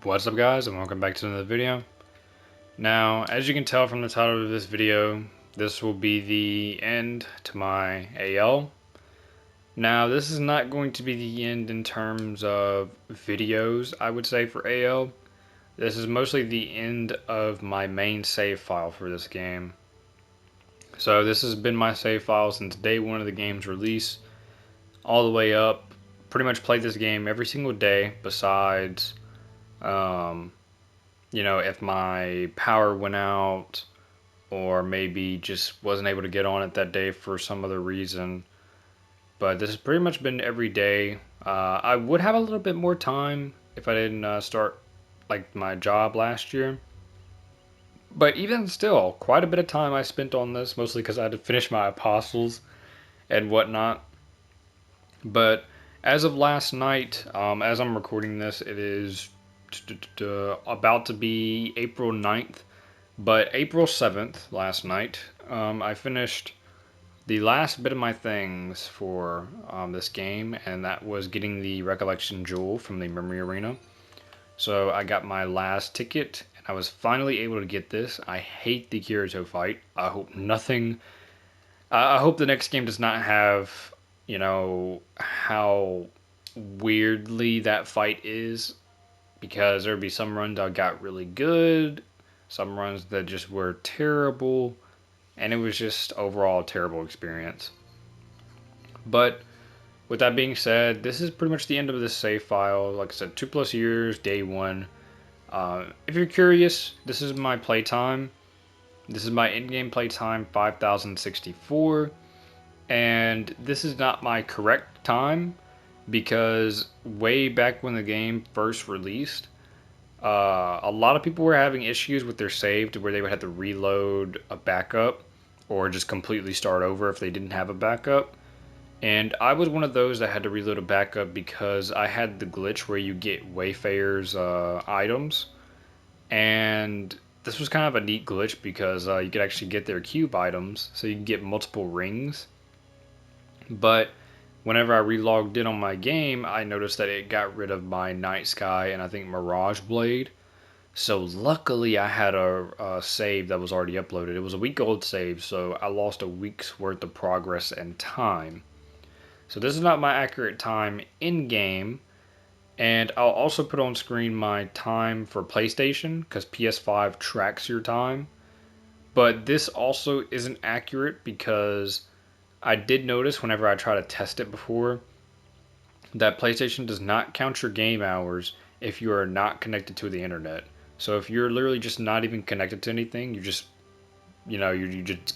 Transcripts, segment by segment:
What's up guys, and welcome back to another video. Now, as you can tell from the title of this video, this will be the end to my AL. Now, this is not going to be the end in terms of videos, I would say, for AL. This is mostly the end of my main save file for this game. So this has been my save file since day one of the game's release, all the way up. Pretty much played this game every single day besides if my power went out or maybe just wasn't able to get on it that day for some other reason. But this has pretty much been every day. I would have a little bit more time if I didn't start like my job last year. But even still, quite a bit of time I spent on this, mostly because I had to finish my apostles and whatnot. But as of last night, as I'm recording this, it is about to be April 9th, but April 7th, last night, I finished the last bit of my things for this game, and that was getting the Recollection Jewel from the Memory Arena. So I got my last ticket, and I was finally able to get this. I hate the Kirito fight. I hope I hope the next game does not have, how weirdly that fight is. Because there'd be some runs I got really good, some runs that just were terrible, and it was just overall a terrible experience. But with that being said, this is pretty much the end of this save file. Like I said, 2+ years, day one. If you're curious, this is my playtime. This is my in-game playtime, 5064, and this is not my correct time. Because way back when the game first released, a lot of people were having issues with their save to where they would have to reload a backup or just completely start over if they didn't have a backup. And I was one of those that had to reload a backup because I had the glitch where you get Wayfarer's items. And this was kind of a neat glitch because you could actually get their cube items, so you can get multiple rings. But whenever I relogged in on my game, I noticed that it got rid of my Night Sky and I think Mirage Blade. So luckily I had a save that was already uploaded. It was a week old save, so I lost a week's worth of progress and time. So this is not my accurate time in game. And I'll also put on screen my time for PlayStation, because PS5 tracks your time. But this also isn't accurate because I did notice whenever I try to test it before that PlayStation does not count your game hours if you are not connected to the internet. So if you're literally just not even connected to anything, you just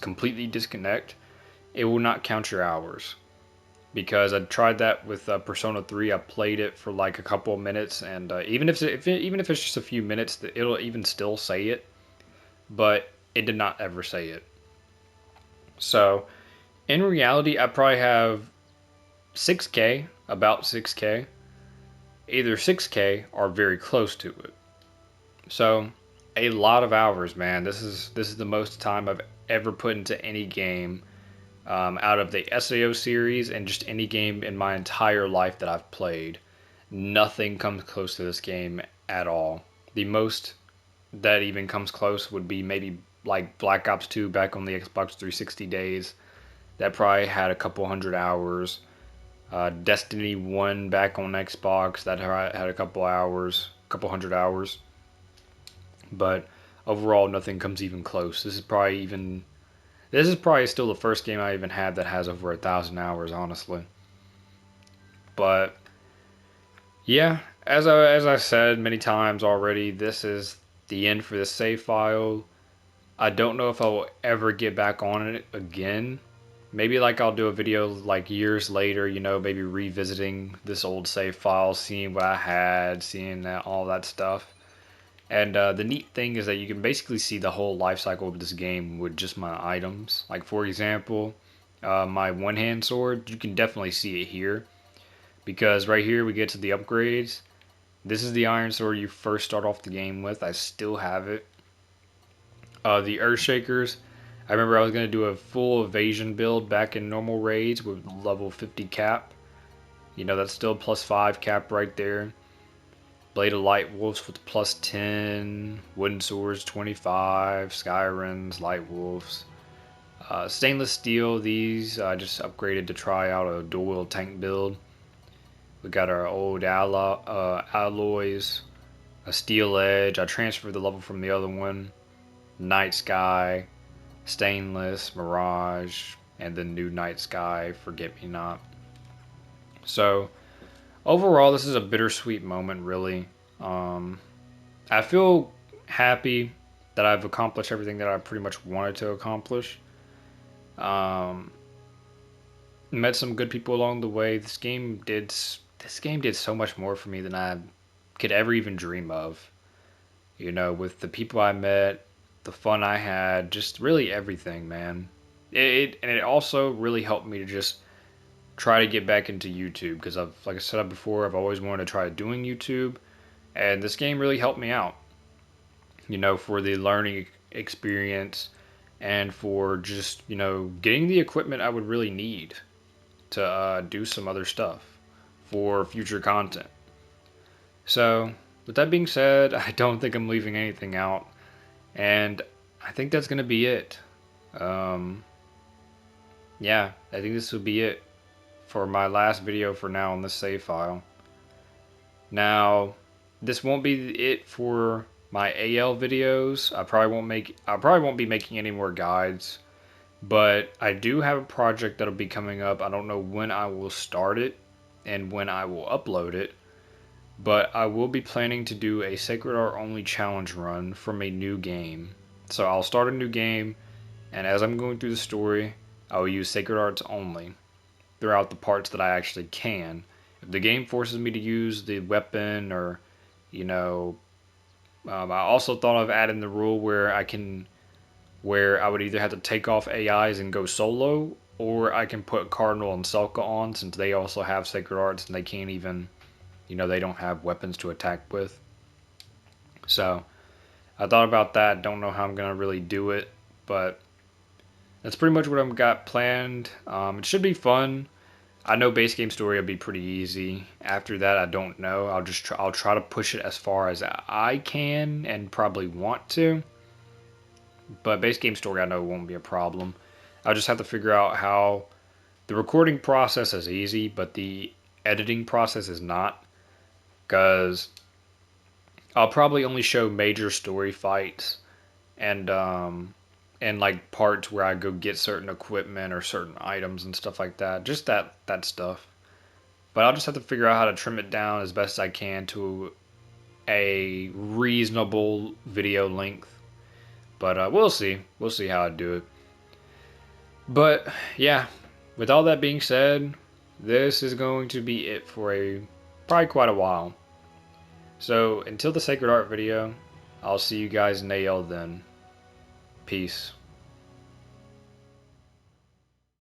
completely disconnect, it will not count your hours. Because I tried that with Persona 3. I played it for like a couple of minutes, and even if it's just a few minutes, it'll even still say it, but it did not ever say it. So in reality, I probably have 6K, about 6K, either 6K or very close to it. So a lot of hours, man. This is the most time I've ever put into any game out of the SAO series and just any game in my entire life that I've played. Nothing comes close to this game at all. The most that even comes close would be maybe like Black Ops 2 back on the Xbox 360 days. That probably had a couple hundred hours. Destiny 1 back on Xbox, that had a couple hundred hours. But overall, nothing comes even close. This is probably still the first game I even had that has over 1,000 hours, honestly. But yeah, as I said many times already, this is the end for this save file. I don't know if I will ever get back on it again. Maybe like I'll do a video like years later, maybe revisiting this old save file, seeing what I had, seeing all that stuff. And the neat thing is that you can basically see the whole life cycle of this game with just my items. Like for example, my one-hand sword, you can definitely see it here. Because right here we get to the upgrades. This is the iron sword you first start off the game with. I still have it. The Earthshakers, I remember I was going to do a full evasion build back in normal raids with level 50 cap. That's still +5 cap right there. Blade of Light Wolves with plus 10, Wooden Swords 25, Skyrens, Light Wolves. Stainless Steel, these I just upgraded to try out a dual wheel tank build. We got our old alloys, a Steel Edge. I transferred the level from the other one. Night Sky, Stainless, Mirage, and the new Night Sky, Forget Me Not. So, overall, this is a bittersweet moment, really. I feel happy that I've accomplished everything that I pretty much wanted to accomplish. Um, Met some good people along the way. This game did so much more for me than I could ever even dream of. You know, with the people I met, the fun I had, just really everything, man. And it also really helped me to just try to get back into YouTube because like I said before, I've always wanted to try doing YouTube, and this game really helped me out. You know, for the learning experience and for just getting the equipment I would really need to do some other stuff for future content. So, with that being said, I don't think I'm leaving anything out, and I think that's gonna be it. Um, yeah, I think this will be it for my last video for now on this save file. Now, this won't be it for my AL videos. I probably won't be making any more guides, but I do have a project that'll be coming up. I don't know when I will start it and when I will upload it, but I will be planning to do a Sacred Art only challenge run from a new game. So I'll start a new game, and as I'm going through the story, I will use Sacred Arts only throughout the parts that I actually can. If the game forces me to use the weapon, or you know, I also thought of adding the rule where I would either have to take off AIs and go solo, or I can put Cardinal and Selka on since they also have Sacred Arts and they can't even, they don't have weapons to attack with. So I thought about that. Don't know how I'm gonna really do it, but that's pretty much what I've got planned. It should be fun. I know base game story will be pretty easy. After that, I don't know. I'll try to push it as far as I can and probably want to. But base game story, I know won't be a problem. I'll just have to figure out how the recording process is easy, but the editing process is not. Because I'll probably only show major story fights and like parts where I go get certain equipment or certain items and stuff like that. Just that stuff. But I'll just have to figure out how to trim it down as best I can to a reasonable video length. But we'll see. We'll see how I do it. But yeah, with all that being said, this is going to be it for probably quite a while. So until the Sacred Art video, I'll see you guys in AL then. Peace.